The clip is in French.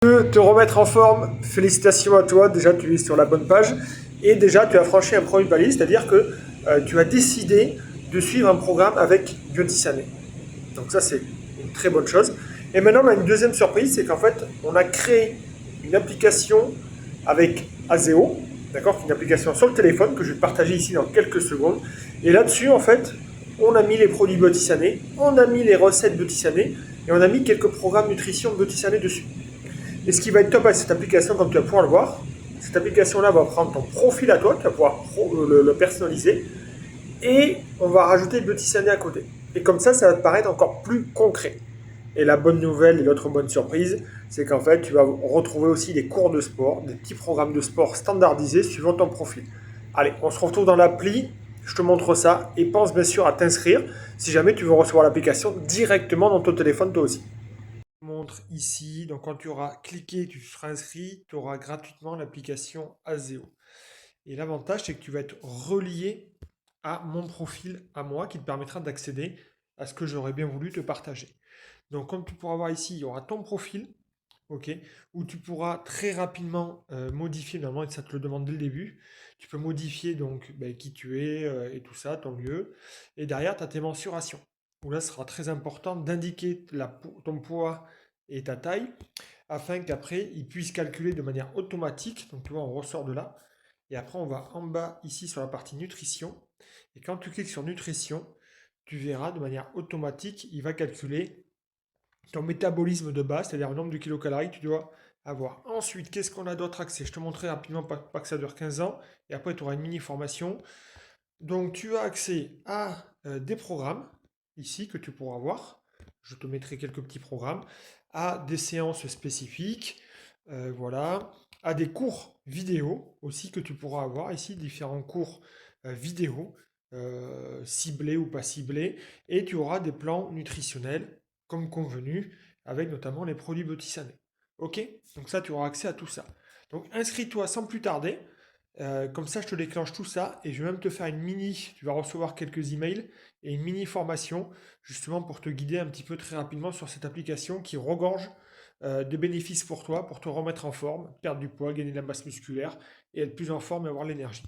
Te remettre en forme, félicitations à toi, déjà tu es sur la bonne page et déjà tu as franchi un premier palier, c'est-à-dire que tu as décidé de suivre un programme avec Biotisané. Donc ça c'est une très bonne chose. Et maintenant on a une deuxième surprise, c'est qu'en fait on a créé une application avec Azeo, d'accord, qui est une application sur le téléphone que je vais te partager ici dans quelques secondes. Et là-dessus en fait on a mis les produits Biotisané, on a mis les recettes Biotisané et on a mis quelques programmes nutrition Biotisané dessus. Et ce qui va être top avec cette application, comme tu vas pouvoir le voir, cette application-là va prendre ton profil à toi, tu vas pouvoir le personnaliser, et on va rajouter Biotisané à côté. Et comme ça va te paraître encore plus concret. Et la bonne nouvelle et l'autre bonne surprise, c'est qu'en fait, tu vas retrouver aussi des cours de sport, des petits programmes de sport standardisés suivant ton profil. Allez, on se retrouve dans l'appli, je te montre ça, et pense bien sûr à t'inscrire si jamais tu veux recevoir l'application directement dans ton téléphone toi aussi. Montre ici, donc quand tu auras cliqué, tu seras inscrit, tu auras gratuitement l'application Azeo. Et l'avantage, c'est que tu vas être relié à mon profil à moi qui te permettra d'accéder à ce que j'aurais bien voulu te partager. Donc comme tu pourras voir ici, il y aura ton profil, ok, où tu pourras très rapidement modifier, normalement ça te le demande dès le début, tu peux modifier donc qui tu es et tout ça, ton lieu, et derrière tu as tes mensurations, où là ce sera très important d'indiquer ton poids et ta taille, afin qu'après il puisse calculer de manière automatique, donc tu vois on ressort de là, et après on va en bas ici sur la partie nutrition, et quand tu cliques sur nutrition, tu verras de manière automatique, il va calculer ton métabolisme de base, c'est-à-dire le nombre de kilocalories que tu dois avoir. Ensuite, qu'est-ce qu'on a d'autre accès? Je te montrerai rapidement, pas que ça dure 15 ans, et après tu auras une mini-formation. Donc tu as accès à des programmes, ici, que tu pourras voir. Je te mettrai quelques petits programmes, à des séances spécifiques, voilà, à des cours vidéo aussi que tu pourras avoir, ici, différents cours vidéo, ciblés ou pas ciblés, et tu auras des plans nutritionnels comme convenu, avec notamment les produits Botisané. Ok? Donc ça, tu auras accès à tout ça. Donc inscris-toi sans plus tarder. Comme ça, je te déclenche tout ça et je vais même te faire une mini. Tu vas recevoir quelques emails et une mini formation justement pour te guider un petit peu très rapidement sur cette application qui regorge de bénéfices pour toi, pour te remettre en forme, perdre du poids, gagner de la masse musculaire et être plus en forme et avoir l'énergie.